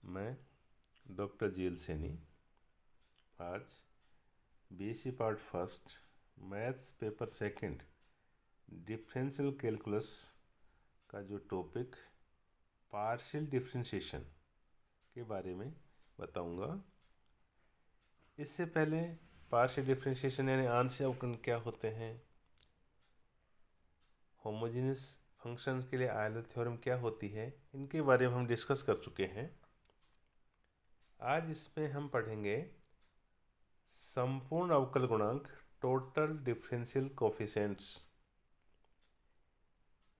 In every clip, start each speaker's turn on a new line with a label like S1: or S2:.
S1: मैं डॉक्टर जील सैनी आज BSc part first maths paper second differential calculus का जो टॉपिक पार्शियल डिफरेंशिएशन के बारे में बताऊंगा। इससे पहले पार्शियल डिफरेंशिएशन यानी आंशिक अवकलन क्या होते हैं, होमोजेनियस फंक्शन के लिए आयलर थ्योरम क्या होती है, इनके बारे में हम डिस्कस कर चुके हैं। आज इसमें हम पढ़ेंगे संपूर्ण अवकल गुणांक, टोटल डिफरेंशियल कोफिशिएंट्स।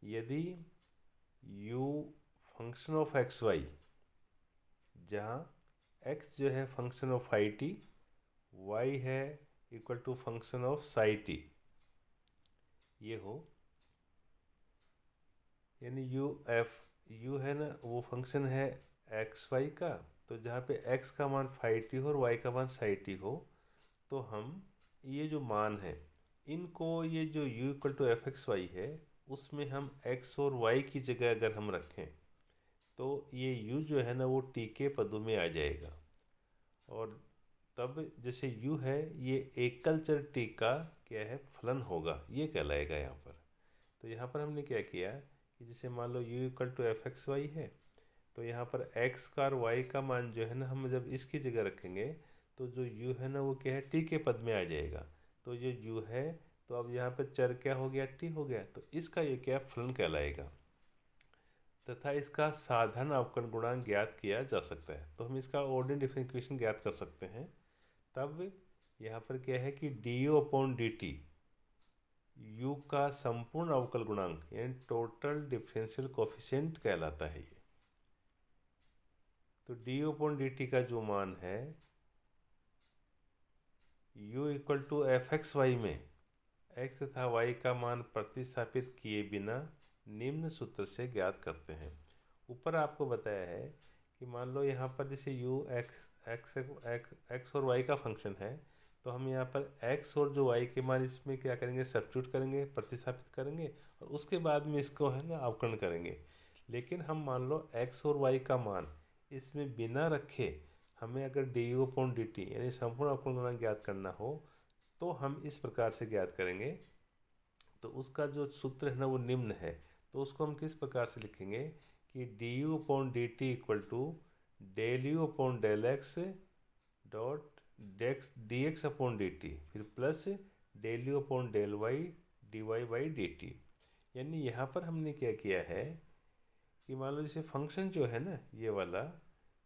S1: यदि u function of x y, जहाँ x जो है function of phi t, y है equal to function of psi t, ये हो, यानी u है ना, वो फंक्शन है एक्स वाई का, तो जहाँ पे x का मान फाई टी हो और y का मान साई टी हो, तो हम ये जो मान है इनको, ये जो u equal to f x y है, उसमें हम x और y की जगह अगर हम रखें तो ये u जो है ना वो t के पदों में आ जाएगा। और तब जैसे u है ये एकल चर t का क्या है, फलन होगा, ये कहलाएगा यहाँ पर। तो यहाँ पर हमने क्या किया कि जैसे मान लो u equal to f x y है, तो यहाँ पर x का और y का मान जो है ना, हम जब इसकी जगह रखेंगे तो जो u है ना वो क्या है, t के पद में आ जाएगा। तो ये u है, तो अब यहाँ पर चर क्या हो गया, t हो गया, तो इसका ये क्या फलन कहलाएगा तथा इसका साधारण अवकलन गुणांक ज्ञात किया जा सकता है। तो हम इसका ऑर्डिनरी डिफरेंशियल इक्वेशन ज्ञात कर सकते हैं। तब यहाँ पर क्या है कि du upon D T, u का संपूर्ण अवकल गुणांक यानी टोटल डिफरेंशियल कोफिशिएंट कहलाता है ये। तो du अपॉन डी टी का जो मान है u equal to f x y में x तथा y का मान प्रतिस्थापित किए बिना निम्न सूत्र से ज्ञात करते हैं। ऊपर आपको बताया है कि मान लो यहाँ पर जैसे u x और y का फंक्शन है, तो हम यहाँ पर x और जो y के मान इसमें क्या करेंगे, सब्स्टिट्यूट करेंगे, प्रतिस्थापित करेंगे और उसके बाद में इसको है ना अवकलन करेंगे। लेकिन हम मान लो x और y का मान इसमें बिना रखे हमें अगर du अपॉन डी टी यानी संपूर्ण अवकलन गुणांक ज्ञात करना हो, तो हम इस प्रकार से ज्ञात करेंगे। तो उसका जो सूत्र है ना वो निम्न है। तो उसको हम किस प्रकार से लिखेंगे कि du upon D T equal to del you upon del X dot D x upon D T, फिर plus del you upon del Y D Y by D T. यानी यहाँ पर हमने क्या किया है कि मान लो जैसे फंक्शन जो है ना ये वाला,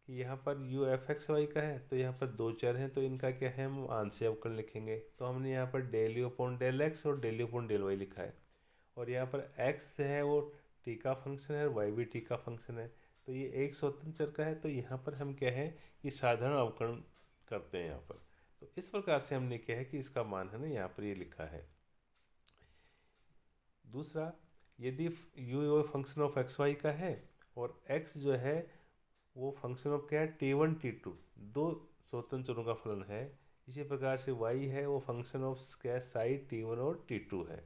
S1: कि यहाँ पर u एफ एक्स वाई का है, तो यहाँ पर दो चर हैं, तो इनका क्या है, हम आंशिक अवकलन लिखेंगे। तो हमने यहाँ पर del you upon del X और del you upon del Y लिखा है। और यहाँ पर x है वो t का फंक्शन है और y भी t का फंक्शन है, तो ये एक स्वतंत्र चर का है। तो यहाँ पर हम क्या है कि साधारण अवकलन करते हैं यहाँ पर। तो इस प्रकार से हमने क्या है कि इसका मान है ना यहाँ पर ये लिखा है। दूसरा, यदि u function of x y का है और x जो है वो फंक्शन ऑफ क्या है, टी वन टी टू, दो स्वतंत्र चरों का फलन है। इसी प्रकार से y है वो फंक्शन ऑफ क्या है, साई टी वन और टी टू है।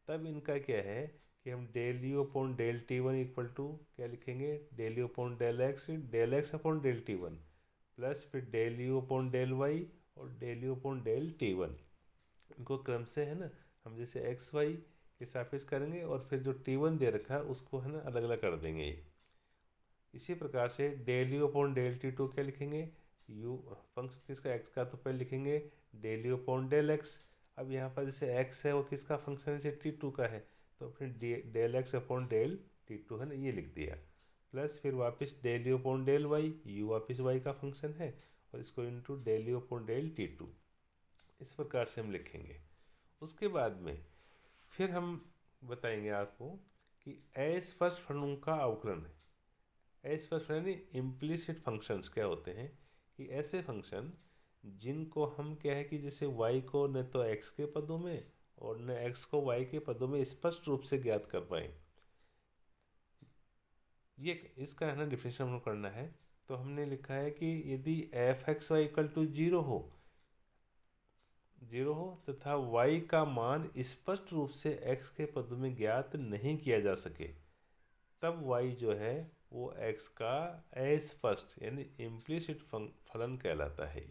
S1: तब इनका क्या है कि हम del you upon del T one equal to क्या लिखेंगे, del you upon del x upon del T one, plus फिर del you upon del Y और del you upon del T one. इनको क्रम से है ना हम जैसे एक्स वाई के सापेक्ष करेंगे और फिर जो टी वन दे रखा है उसको है ना अलग अलग कर देंगे ये। इसी प्रकार से del you upon del t two क्या लिखेंगे, यू फंक्शन किसका, एक्स का, तो पहले लिखेंगे del you upon del x. अब यहाँ पर जैसे एक्स है वो किसका फंक्शन है, जैसे टी टू का है, तो फिर del x upon del t two है ना, ये लिख दिया। प्लस फिर वापस del you upon del y, u वापस वाई का फंक्शन है, और इसको into del you upon del t two, इस प्रकार से हम लिखेंगे। उसके बाद में फिर हम बताएंगे आपको कि अस्पष्ट फलनों का अवकलन है। अस्पष्ट यानी इम्प्लिसिट फंक्शंस क्या होते हैं कि ऐसे फंक्शन जिनको हम क्या है कि जैसे y को न तो x के पदों में और न x को y के पदों में स्पष्ट रूप से ज्ञात कर पाए, ये इसका है ना डिफरेंशिएशन हमको करना है। तो हमने लिखा है कि यदि f x Y equal to zero हो तथा y का मान स्पष्ट रूप से x के पदों में ज्ञात नहीं किया जा सके, तब y जो है वो x का अस्पष्ट यानी इम्प्लिसिट फलन कहलाता है।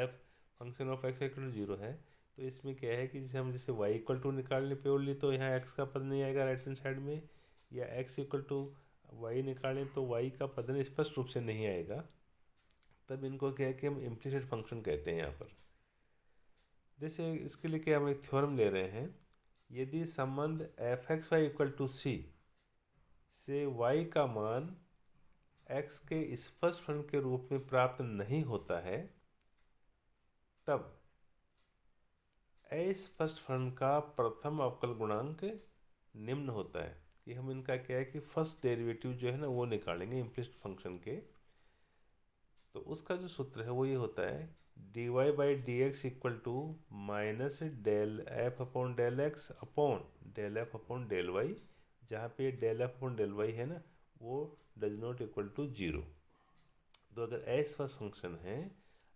S1: F function of x equal to 0 है, तो इसमें क्या है कि जैसे हम जैसे y इक्वल टू निकालने प्योरली तो यहाँ x का पद नहीं आएगा राइट हैंड साइड में, या x इक्वल टू y निकालें तो y का पद स्पष्ट रूप से नहीं आएगा, तब इनको क्या है कि हम इम्प्लिसिट फंक्शन कहते हैं यहाँ पर। जैसे इसके लिए क्या हम एक थ्योरम ले रहे हैं, यदि संबंध F x Y equal to C से y का मान x के स्पष्ट फलन के रूप में प्राप्त नहीं होता है, तब अस्पष्ट फलन का प्रथम अवकल गुणांक निम्न होता है। कि हम इनका क्या है कि फर्स्ट डेरिवेटिव जो है ना वो निकालेंगे इम्प्लिसिट फंक्शन के। तो उसका जो सूत्र है वो ये होता है dy by d x equal to minus del f upon del x upon del f upon del y, जहाँ पे del f upon del Y है ना वो डज नॉट इक्वल टू 0। तो अगर अस्पष्ट फंक्शन है,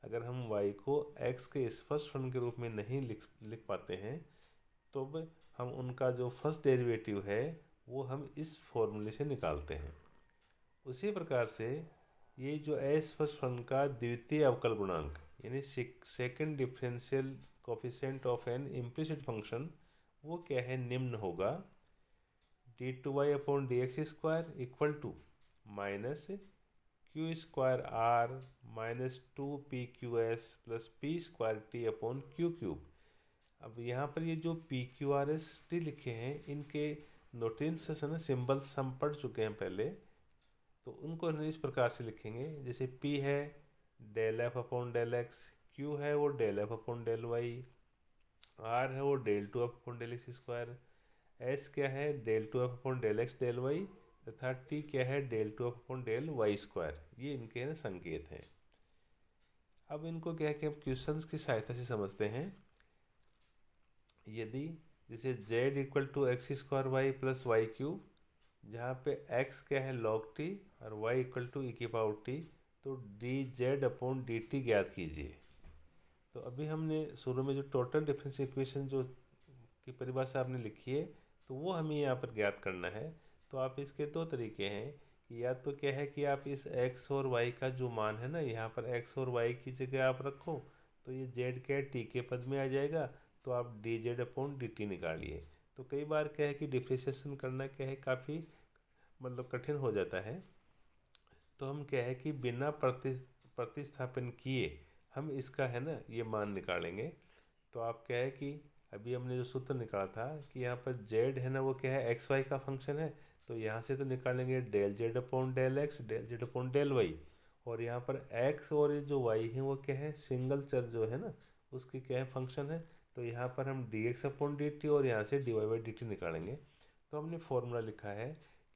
S1: अगर हम y को x के स्पष्ट फलन के रूप में नहीं लिख पाते हैं, तो हम उनका जो फर्स्ट डेरिवेटिव है वो हम इस फॉर्मूले से निकालते हैं। उसी प्रकार से ये जो अस्पष्ट फलन का द्वितीय अवकल गुणांक यानी second differential coefficient of an implicit function वो क्या है, निम्न होगा d2y upon d x square equal to minus q square r minus 2pqs plus p square t upon q cube. अब यहाँ पर ये जो p Q R S t लिखे हैं इनके नोटेशन से ना सिम्बल्स हम पढ़ चुके हैं पहले, तो उनको इस प्रकार से लिखेंगे जैसे P है del f upon del x, Q है वो del f upon del y, R है वो del two f upon del x square, S क्या है del two f upon del x del y, तथा T क्या है del two f upon del Y square. ये इनके ना संकेत हैं। अब इनको क्या है कि हम क्वेश्चंस की सहायता से समझते हैं। यदि जैसे z equal to x square y plus y cube, जहाँ पे x क्या है log t और y इक्वल टू ई की पावर t, तो dz अपॉन dt ज्ञात कीजिए। तो अभी हमने शुरू में जो टोटल डिफरेंस इक्वेशन जो की परिभाषा आपने लिखी है तो वो हमें यहाँ पर ज्ञात करना है। तो आप इसके दो तरीके हैं कि या तो क्या है कि आप इस x और y का जो मान है ना यहाँ पर x और y की जगह आप रखो, तो ये z क्या है t के पद में आ जाएगा, तो आप dz अपॉन dt निकालिए। तो कई बार क्या है कि डिफ्रेंशिएशन करना क्या है काफ़ी मतलब कठिन हो जाता है, तो हम क्या है कि बिना प्रतिस्थापन किए हम इसका है ना ये मान निकालेंगे। तो आप क्या है कि अभी हमने जो सूत्र निकाला था कि यहाँ पर z है ना वो क्या है एक्स वाई का फंक्शन है, तो यहाँ से तो निकालेंगे del Z upon del x del Z upon del Y, और यहाँ पर x और ये जो y है वो क्या है सिंगल चर जो है ना उसकी क्या है फंक्शन है, तो यहाँ पर हम D x upon D T और यहाँ से D Y by D T निकालेंगे। तो हमने फॉर्मूला लिखा है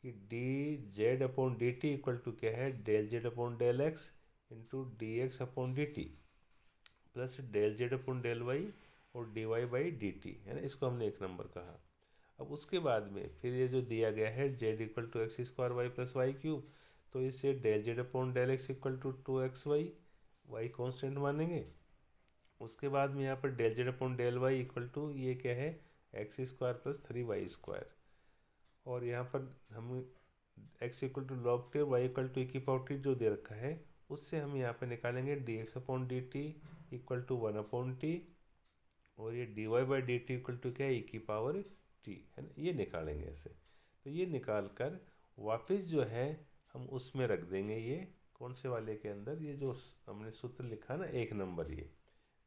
S1: कि D Z upon D T equal to क्या है del Z upon del X into D x upon D T plus del Z upon del Y और D Y by D T है ना, इसको हमने एक नंबर कहा। अब उसके बाद में फिर ये जो दिया गया है z equal to x square y plus y cube, तो इससे del Z upon del x equal to 2x y constant मानेंगे। उसके बाद में यहाँ पर del Z upon del y equal to ये क्या है x square plus 3y square, और यहाँ पर हम x equal to log t और y इक्वल टू ई की पावर टी जो दे रखा है उससे हम यहाँ पे निकालेंगे d x upon D T equal to 1 upon t, और ये d Y by D T equal to क्या है ई की पावर टी है ना, ये निकालेंगे ऐसे। तो ये निकाल कर वापस जो है हम उसमें रख देंगे, ये कौन से वाले के अंदर, ये जो हमने सूत्र लिखा ना एक नंबर ये,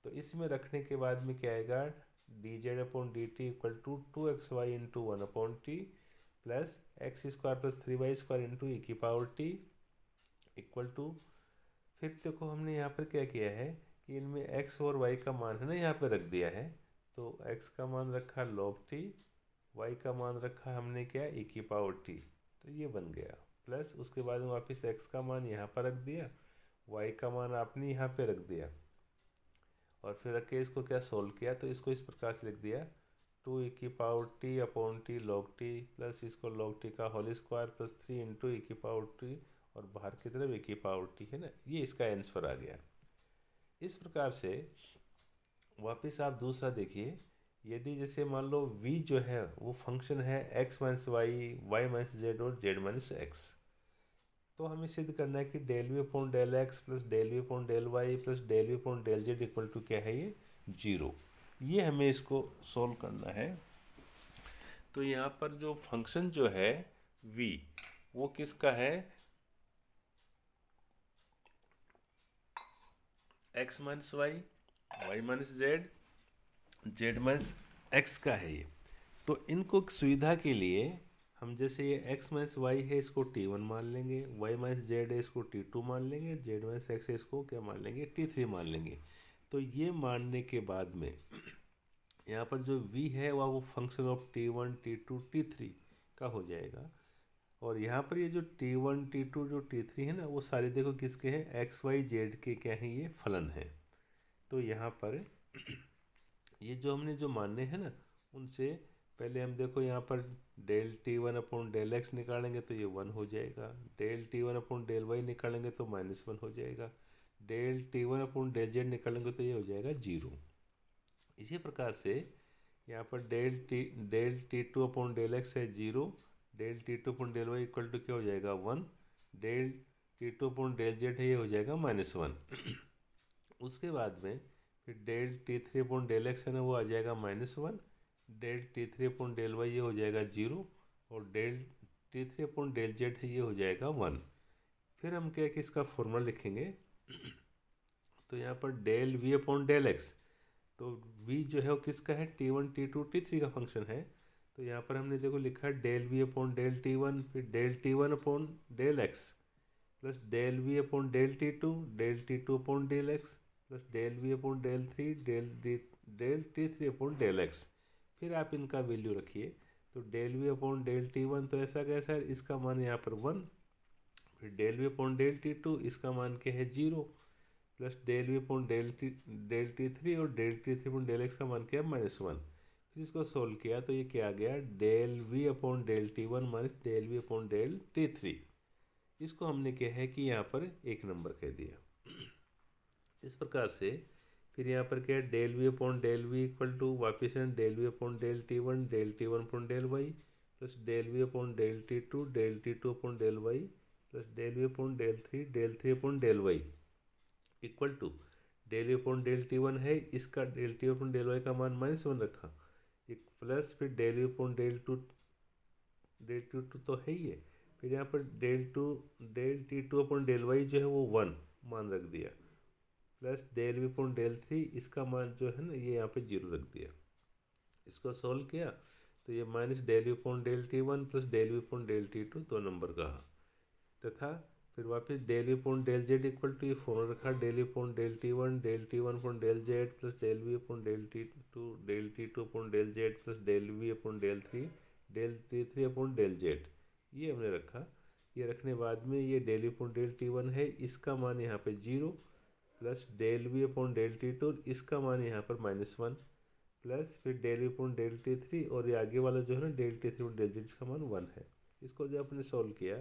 S1: तो इसमें रखने के बाद में क्या आएगा D Z upon D T equal to 2xy into 1 upon T plus X square plus 3y square into E की पावर टी इक्वल टू, फिर देखो हमने यहाँ पर क्या किया है कि इनमें x और y का मान है ना यहाँ पे रख दिया है, तो x का मान रखा log t, y का मान रखा हमने क्या e की पावर t, तो ये बन गया प्लस उसके बाद में वापस x का मान यहाँ पर रख दिया, y का मान आपने यहाँ पे रख दिया, और फिर रख के इसको क्या सोल्व किया, तो इसको इस प्रकार से लिख दिया 2 ई की power T upon T log T plus इसको लॉग टी का whole square plus 3 into E की पावर टी और बाहर की तरफ ई की पावर टी है ना, ये इसका आंसर आ गया। इस प्रकार से वापस आप दूसरा देखिए, यदि जैसे मान लो v जो है वो फंक्शन है x minus y, y minus z और z माइनस एक्स, तो हमें सिद्ध करना है कि del v upon del x plus del v upon del y plus del v upon del z equal to क्या है, ये 0। ये हमें इसको सोल्व करना है। तो यहाँ पर जो फंक्शन जो है v, वो किसका है, x minus y, y minus z, z minus x का है ये। तो इनको सुविधा के लिए हम जैसे ये x माइनस वाई है इसको t1 मान लेंगे, y माइनस जेड है इसको t2 मान लेंगे, z माइनस एक्स है इसको क्या मान लेंगे, t3 मान लेंगे। तो ये मानने के बाद में यहाँ पर जो v है वह वो function of t1 t2 t3 का हो जाएगा। और यहाँ पर ये जो t1 t2 जो t3 है ना, वो सारे देखो किसके हैं, x y z के क्या हैं, ये फलन है। तो यहाँ पर ये जो हमने जो मानने हैं ना, उनसे पहले हम देखो यहाँ पर del t1 upon del x निकालेंगे तो ये 1 हो जाएगा, del t1 upon del Y निकालेंगे तो -1 हो जाएगा, del t1 upon del Z निकालेंगे तो ये हो जाएगा 0। इसी प्रकार से यहाँ पर del t2 upon del x है 0, del t2 upon del y equal to क्या हो जाएगा 1, del t2 upon del Z है ये हो जाएगा -1। उसके बाद में फिर del t3 upon del x है ना, वो आ जाएगा -1, del t3 upon del Y ये हो जाएगा 0 और del t3 upon del Z है ये हो जाएगा 1। फिर हम क्या कि इसका फॉर्मूला लिखेंगे। तो यहाँ पर del v upon del x, तो v जो है वो किसका है, t1 t2 t3 का फंक्शन है। तो यहाँ पर हमने देखो लिखा है del v upon del t1, फिर del t1 upon del x plus del v upon del t2 upon del x plus del v upon del three del t3 upon del x. फिर आप इनका वैल्यू रखिए। तो del v upon del t1 तो ऐसा कैसा है, इसका मान यहाँ पर 1, फिर del v upon del t2 इसका मान क्या है 0, plus del v upon del t3 और del t3 upon del x का मान क्या है -1। फिर इसको सोल्व किया तो ये क्या आ गया, del v upon del t1 minus del v upon del t3। इसको हमने क्या है कि यहाँ पर 1 नंबर कह दिया। इस प्रकार से फिर यहाँ पर क्या है, del v upon del v equal to वापिस है del v upon del t1 upon del y plus del v upon del t2 upon del y plus del v upon del three upon del y equal to del v upon del t1 है, इसका del t upon del y का मान -1 रखा, एक plus फिर del v upon del t2 तो है ही है, फिर यहाँ पर del t2 upon del Y जो है वो 1 मान रख दिया, plus del v upon del three इसका मान जो है ना ये यहाँ पे 0 रख दिया। इसको सोल्व किया तो ये minus del v upon del t1 plus del v upon del t2 2 number का, तथा फिर वापस del v upon del z equal to ये फॉर्मूला रखा, del v upon del t1 upon del z plus del v upon del t2 upon del z plus del v upon del t3 upon del z, ये हमने रखा। ये रखने बाद में ये del v upon del t1 है, इसका मान यहाँ पे 0 plus del v upon del t2 इसका मान यहाँ पर -1 प्लस फिर del v upon del t3 और ये आगे वाला जो है ना डेल t3 और डेल जेड इसका मान 1 है। इसको जब आपने सॉल्व किया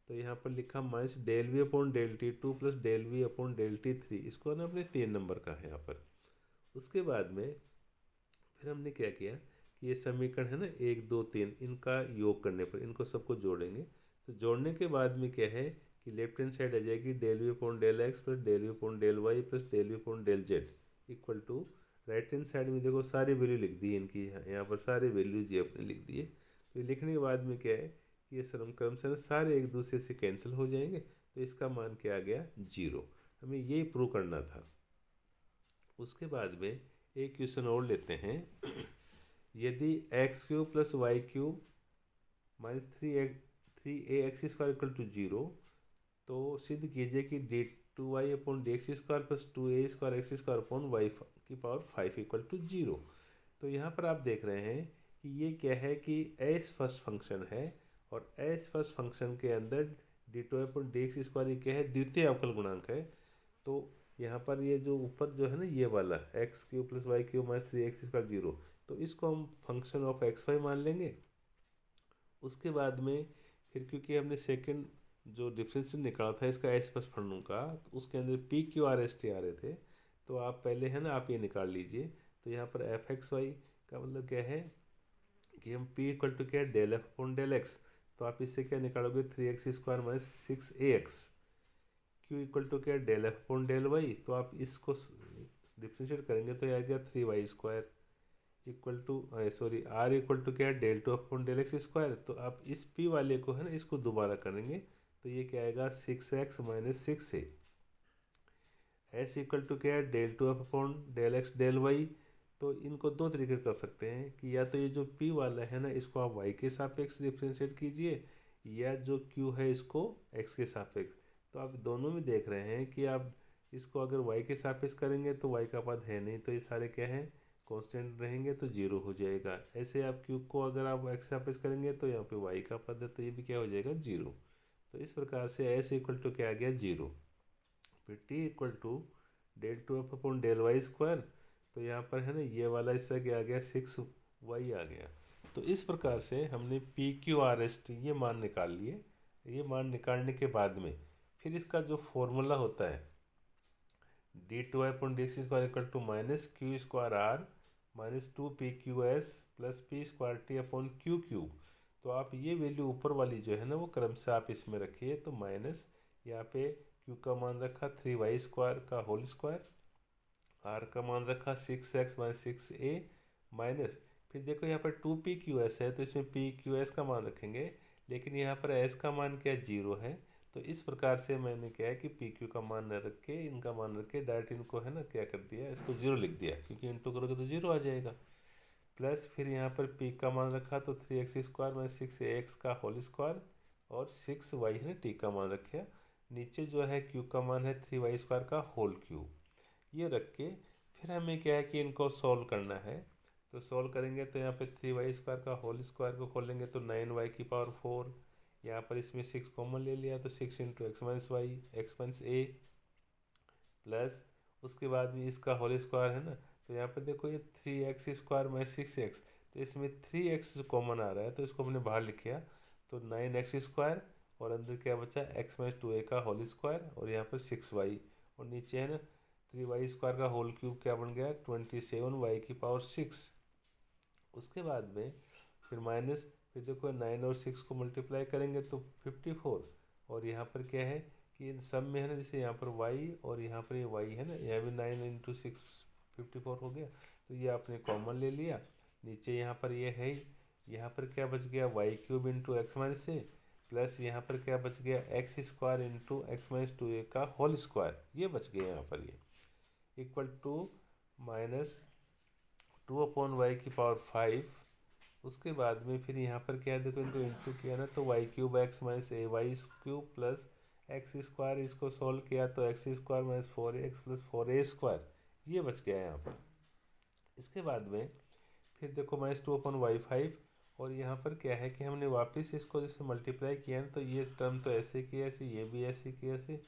S1: तो यहाँ पर लिखा minus del v upon del t2 plus del v upon del t3, इसको ना अपने 3 नंबर का है यहाँ पर। उसके बाद में फिर हमने क्या किया कि ये समीकरण है ना 1 2 3 इनका योग करने पर इनको सबको जोड़ेंगे। तो जोड़ने के बाद में क्या है कि लेफ्ट हैंड साइड आ जाएगी del v upon del x plus del v upon del y plus del v upon del z equal to right hand side में देखो सारी वैल्यू लिख दी इनकी, यहाँ पर सारे वैल्यूज ये अपने लिख दिए। तो ये लिखने के बाद में क्या है कि ये क्रम से सारे एक दूसरे से कैंसिल हो जाएंगे, तो इसका मान क्या आ गया 0। हमें यही प्रूव करना था। उसके बाद में एक क्वेश्चन और लेते हैं। यदि x cube plus y cube minus 3a x² equal to 0, तो सिद्ध कीजिए कि d2y upon dx² plus 2a² x² upon y की पावर 5 इक्वल टू 0। तो यहाँ पर आप देख रहे हैं कि ये क्या है कि एस फर्स्ट फंक्शन है और एस फर्स्ट फंक्शन के अंदर d2y अपॉन dx² ये क्या है, द्वितीय अवकल गुणांक है। तो यहाँ पर ये जो ऊपर जो है ना ये वाला x³ plus y cube minus 3x² 0, तो इसको हम फंक्शन ऑफ xy मान लेंगे। उसके बाद में फिर क्योंकि हमने सेकंड जो डिफरेंशियल निकाला था इसका एस प्लस फंक्शन का, तो उसके अंदर P Q R S T आ रहे थे, तो आप पहले है ना आप ये निकाल लीजिए। तो यहाँ पर एफ एक्स वाई का मतलब क्या है कि हम p इक्वल टू क्या है del f upon del x, तो आप इससे क्या निकालोगे 3x² minus 6ax। q equal to क्या है del f upon del y, तो आप इसको डिफ्रेंशिएट करेंगे तो यह आ गया 3y² equal to sorry r equal to क्या है del two upon del x square. तो आप इस p वाले को है ना इसको दोबारा करेंगे तो ये क्या आएगा 6x minus 6a। s equal to क्या है del two upon del x del y. तो इनको दो तरीके कर सकते हैं कि या तो ये जो p वाला है ना इसको आप y के सापेक्ष डिफ्रेंशिएट कीजिए, या जो q है इसको x के सापेक्ष। तो आप दोनों में देख रहे हैं कि आप इसको अगर y के सापेक्ष करेंगे तो y का पद है नहीं, तो ये सारे क्या हैं कांस्टेंट रहेंगे तो जीरो हो जाएगा। ऐसे आप q को अगर आप x सापेक्ष करेंगे तो यहाँ पे y का पद है तो ये भी क्या हो जाएगा जीरो। तो इस प्रकार से s इक्वल टू क्या आ गया जीरो। फिर t equal to del two f upon del Y square, तो यहाँ पर है ना ये वाला हिस्सा क्या आ गया 6y आ गया। तो इस प्रकार से हमने P Q R S T ये मान निकाल लिए। ये मान निकालने के बाद में फिर इसका जो फॉर्मूला होता है d2 upon d c square equal to minus q square r minus 2pqs plus p square t upon q q. तो आप ये वैल्यू ऊपर वाली जो है ना वो क्रम से आप इसमें रखिए। तो माइनस यहाँ पे q का मान रखा 3y² का होल स्क्वायर, r का मान रखा 6x माइनस 6a माइनस फिर देखो यहाँ पर 2pqs है तो इसमें pqs का मान रखेंगे, लेकिन यहाँ पर s का मान क्या जीरो है। तो इस प्रकार से मैंने क्या है कि pq का मान न रख के इनका मान रख के डायरेक्ट इनको है ना क्या कर दिया इसको जीरो लिख दिया, क्योंकि इंटू करोगे तो जीरो आ जाएगा। प्लस फिर यहाँ पर p का मान रखा तो 3x² माइनस 6ax का होल स्क्वायर और 6y है t का मान रखा। नीचे जो है q का मान है 3y² का होल क्यूब। ये रख के फिर हमें क्या है कि इनको सॉल्व करना है। तो सॉल्व करेंगे तो यहाँ पे 3y² का होल स्क्वायर को खोलेंगे तो 9y की पावर 4, यहाँ पर इसमें 6 कॉमन ले लिया तो 6 into X minus Y X minus A plus उसके बाद में इसका होल स्क्वायर है ना। तो यहाँ पर देखो ये 3x² माइनस 6x, तो इसमें 3x जो कॉमन आ रहा है तो इसको हमने बाहर लिखा तो 9x² और अंदर क्या बचा x माइनस 2a का होल स्क्वायर और यहाँ पर 6y और नीचे है ना 3y² का होल क्यूब क्या बन गया 27y की पावर 6। उसके बाद में फिर माइनस फिर देखो 9 और 6 को मल्टीप्लाई करेंगे तो 54 और यहाँ पर क्या है कि इन सब में है ना जैसे यहाँ पर y और यहाँ पर ये y है ना, यहाँ भी 9 इंटू 6 54 हो गया। तो ये आपने कॉमन ले लिया, नीचे यहाँ पर ये है ही, यहाँ पर क्या बच गया y³ into X minus A plus यहाँ पर क्या बच गया x² into X minus 2a का होल स्क्वायर, ये बच गया यहाँ पर ये equal to minus 2 upon y की पावर 5। उसके बाद में फिर यहाँ पर क्या है देखो इनको इंटू किया ना तो y³ एक्स माइनस ए वाई क्यूब प्लस x² इसको सॉल्व किया तो x² minus 4x plus 4a² ये बच गया यहाँ पर। इसके बाद में फिर देखो माइनस 2 अपॉन वाई 5 और यहाँ पर क्या है कि हमने वापस इसको जैसे मल्टीप्लाई किया ना तो ये टर्म तो ऐसे की ऐसे, ये भी ऐसे की ऐसे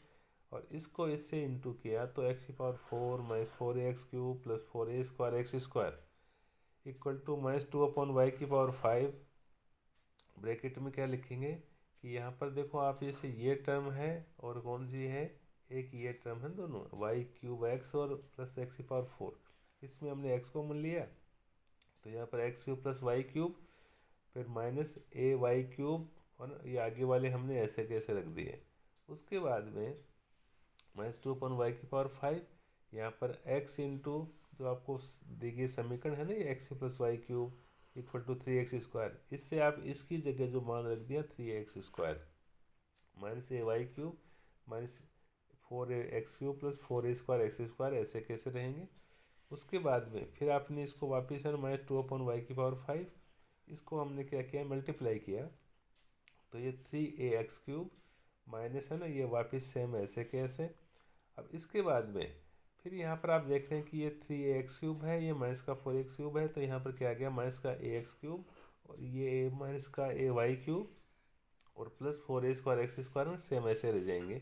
S1: और इसको इससे इंटू किया तो x की power 4 minus 4x³ plus 4a² x² equal to minus 2 upon y की पावर 5। ब्रैकेट में क्या लिखेंगे कि यहाँ पर देखो आप जैसे ये टर्म है और कौन सी है एक ये टर्म है, दोनों y³ x और प्लस x की पावर 4, इसमें हमने x कॉमन लिया तो यहाँ पर x³ प्लस y³ फिर माइनस ay³ और ये आगे वाले हमने ऐसे कैसे रख दिए। उसके बाद में माइनस 2 अपॉन वाई की पावर 5 यहाँ पर x इंटू जो आपको दी गई समीकरण है ना ये x³ plus y³ equal to 3x², इससे आप इसकी जगह जो मान रख दिया 3x² minus ay³ minus 4x³ plus 4a² x² ऐसे कैसे रहेंगे। उसके बाद में फिर आपने इसको वापस है माइनस 2 अपॉन वाई की पावर 5, इसको हमने क्या किया मल्टीप्लाई किया तो ये 3ax³ माइनस है ना ये वापस सेम ऐसे कैसे। अब इसके बाद में फिर यहाँ पर आप देख रहे हैं कि ये 3ax³ है ये माइनस का 4x³ है तो यहाँ पर क्या आ गया माइनस का ax³ और ये माइनस का ay³ और प्लस 4a² x² में सेम ऐसे रह जाएंगे।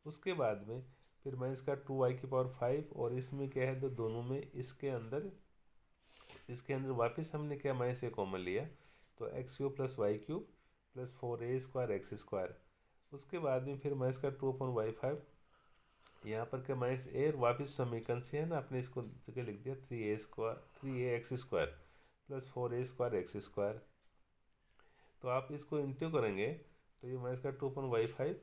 S1: उसके बाद में फिर माइनस का 2y की पावर 5 और इसमें क्या है तो दोनों में इसके अंदर वापस हमने क्या माइनस ए कॉमन लिया तो x³ plus y³ plus 4a² x²। उसके बाद में फिर माइनस का 2 अपॉन वाई 5 यहाँ पर क्या माइनस ए वापस समीकरण से है ना आपने इसको जगह लिख दिया 3a x² plus 4a² x square. तो आप इसको इंटू करेंगे तो ये माइनस का 2/y5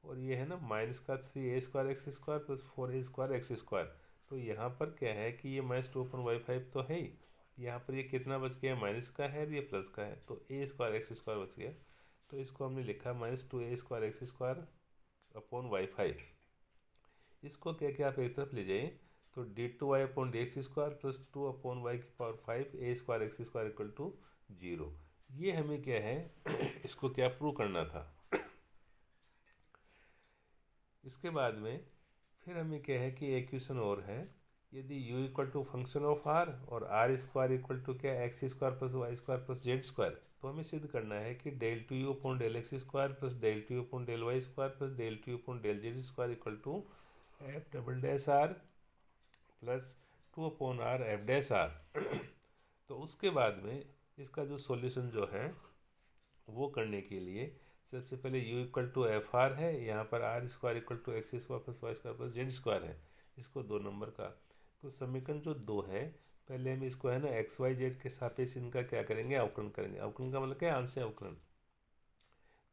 S1: और ये है ना माइनस का 3a² x square plus 4a² x square. तो यहाँ पर क्या है कि ये -2/y5 तो है ही, यहाँ पर ये कितना बच गया, माइनस का है और ये प्लस का है, तो a² एक्स स्क्वायर बच गया। तो इसको हमने लिखा -2a² x square upon y5। इसको क्या क्या आप एक तरफ ले जाइए तो d2y upon d x square plus 2/y5 a² x square equal to 0। ये हमें क्या है इसको क्या प्रूव करना था। इसके बाद में फिर हमें क्या है कि एक क्वेश्चन और है, यदि u equal to function of r और r स्क्वायर इक्वल टू क्या x square plus Y square plus Z square, तो हमें सिद्ध करना है कि del two you upon del x square plus del two you upon del Y square plus del two you upon del Z square equal to f double dash are plus 2/r F dash are. तो उसके बाद में इसका जो solution जो है वो करने के लिए सबसे पहले u equal to f r है, यहाँ पर r square equal to x square plus Y square plus Z square है, इसको 2 नंबर का। तो समीकरण जो 2 है पहले हम इसको है ना एक्स वाई जेड के सापेक्ष इनका क्या करेंगे, अवकलन करेंगे। अवकलन का मतलब क्या है, आंशिक अवकलन।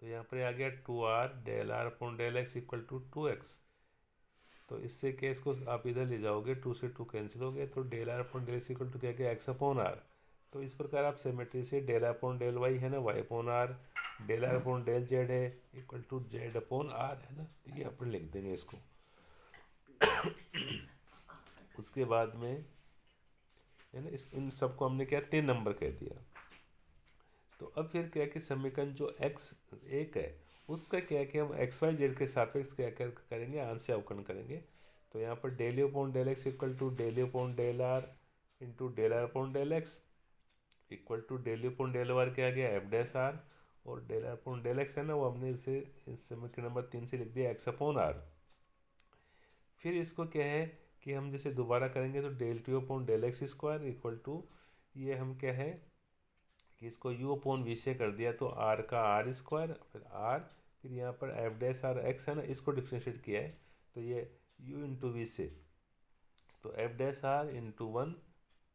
S1: तो यहाँ पर आ गया 2r del are upon del x equal to 2x। तो इससे क्या, इसको आप इधर ले जाओगे 2 से 2 कैंसिल हो गए, तो del are upon del x equal to क्या गया, एक्स अपॉन आर। तो इस प्रकार आप सिमेट्री से del are upon del Y है ना Y upon R, del are upon del Z है equal to Z upon R है ना, ये अपन लिख देंगे इसको। उसके बाद में है ना इन सबको हमने क्या 3 नंबर कह दिया। तो अब फिर क्या कि समीकरण जो x एक है उसका क्या कि हम एक्स वाई जेड के सापेक्ष क्या क्या करेंगे, आंशिक अवकलन करेंगे। तो यहाँ पर del you upon del x equal to del you upon del r into del are upon del x equal to del you upon del r क्या आ गया, एफ डैश आर, और del are upon del x है ना वो हमने इसे समीकरण नंबर 3 से लिख दिया एक्स अपॉन आर। फिर इसको क्या है कि हम जैसे दोबारा करेंगे तो del two upon del x square equal to ये हम क्या है कि इसको u अपॉन वी से कर दिया तो r का आर स्क्वायर फिर r, फिर यहाँ पर एफ डैश आर एक्स है ना इसको डिफ्रेंशिएट किया है तो ये u इंटू वी से, तो F dash R into 1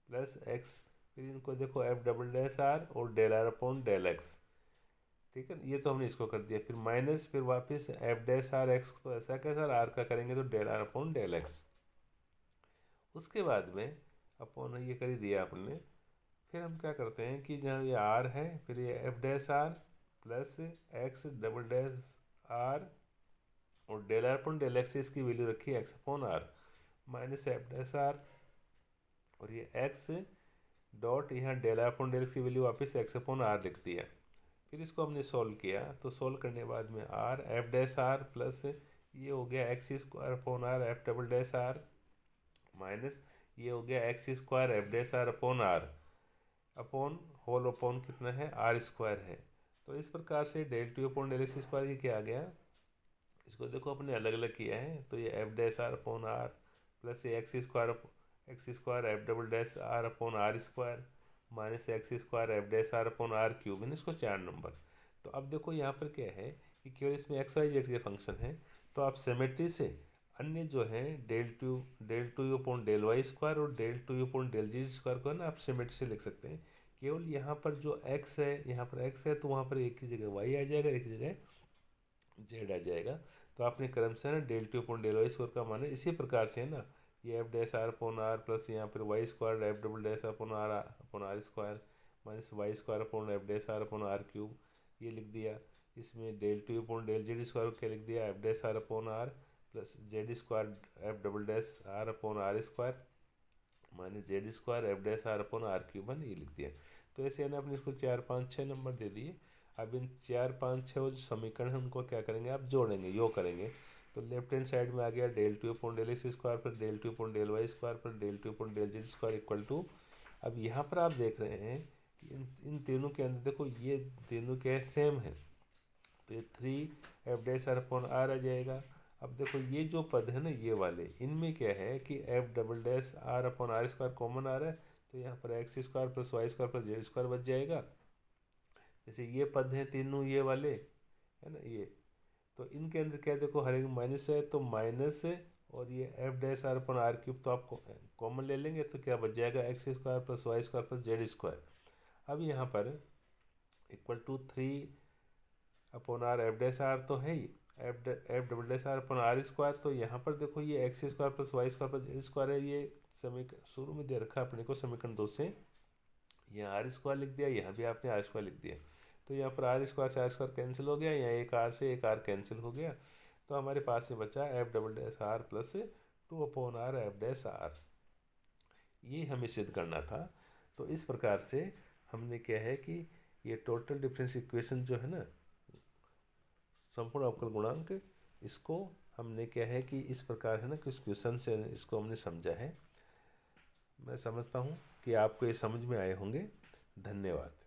S1: plus X, फिर इनको देखो एफ डबल डैश आर और del are upon del X. ठीक है, ये तो हमने इसको कर दिया, फिर माइनस फिर वापस एफ डैश आर एक्स को ऐसा कैसा आर का करेंगे तो del are upon del X. उसके बाद में अपॉन ये कर ही दिया आपने। फिर हम क्या करते हैं कि जहाँ ये आर है फिर ये F dash are plus X double dash are और del are upon del X, इसकी वैल्यू रखी X upon R minus F dash are और ये एक्स डॉट यहाँ del are upon del X की वैल्यू वापस एक्स अपॉन आर लिख दिया। फिर इसको हमने सॉल्व किया तो सॉल्व करने के बाद में R F dash are plus ये हो गया X square upon R F double dash R minus ये हो गया X square F dash R upon R upon whole upon कितना है आर स्क्वायर है। तो इस प्रकार से del two upon del x square ये क्या आ गया, इसको देखो अपने अलग अलग किया है तो ये F dash R upon R plus ये X square F double dash R upon R square minus X square F dash R upon R cube है, इसको 4 नंबर। तो अब देखो यहाँ पर क्या है कि केवल इसमें एक्स वाई जेड के फंक्शन है, तो आप सिमेट्री से अन्य जो है del two you upon del Y square और del two you upon del G square को है ना आप सिमेट्री से लिख सकते हैं। केवल यहाँ पर जो x है यहाँ पर x है तो वहाँ पर एक की जगह y आ जाएगा, एक की जगह z आ जाएगा। तो आपने क्रम से ना del two upon del Y square का मान है, इसी प्रकार से है ना ये F dash R upon R plus यहाँ पर Y square F double dash upon R square minus Y square upon F dash R upon R cube ये लिख दिया। इसमें del two upon del Z square को क्या लिख दिया, F dash R upon R plus Z square F double dash R upon R square minus Z square F dash R upon R cube है ये लिख दिया। तो ऐसे है ना अपने इसको 4 5 6 नंबर दे दिए। अब इन 4 5 6 जो समीकरण है उनको क्या करेंगे, आप जोड़ेंगे, योग करेंगे। तो लेफ्ट हैंड साइड में आ गया del two upon del x square पर del two upon del Y square पर del two upon del Z square equal to. अब यहाँ पर आप देख रहे हैं कि इन तीनों के अंदर देखो ये तीनों क्या है, सेम है, तो ये 3 F dash R upon R आ जाएगा। अब देखो ये जो पद है ना ये वाले इनमें क्या है कि F double dash R upon R square common आ रहा है, तो यहाँ पर X square plus Y square plus Z square बच जाएगा। जैसे ये पद हैं तीनों ये वाले है ना ये, तो इनके अंदर क्या देखो हर एक माइनस है तो माइनस है और ये F dash R upon R cube तो आप कॉमन ले लेंगे तो क्या बच जाएगा X square plus Y square plus Z square. अब यहाँ पर equal to 3/r F dash are तो है ही, F double dash R upon R square. तो यहाँ पर देखो ये X square plus Y square plus Z square है, ये समीकरण शुरू में दे रखा है अपने को समीकरण 2 से। यहाँ आर स्क्वायर लिख दिया, यहाँ भी आपने आर स्क्वायर लिख दिया। तो यहाँ पर आर स्क्वायर से आर स्क्वायर कैंसिल हो गया, यहाँ एक आर से एक आर कैंसिल हो गया। तो हमारे पास में बचा F double dash are plus 2/r F dash R. ये हमें सिद्ध करना था। तो इस प्रकार से हमने क्या है कि ये टोटल डिफरेंस इक्वेशन जो है ना, संपूर्ण अवकल गुणांक, इसको हमने क्या है कि इस प्रकार है ना कि इस क्वेश्चन से इसको हमने समझा है। मैं समझता हूँ कि आपको ये समझ में आए होंगे। धन्यवाद।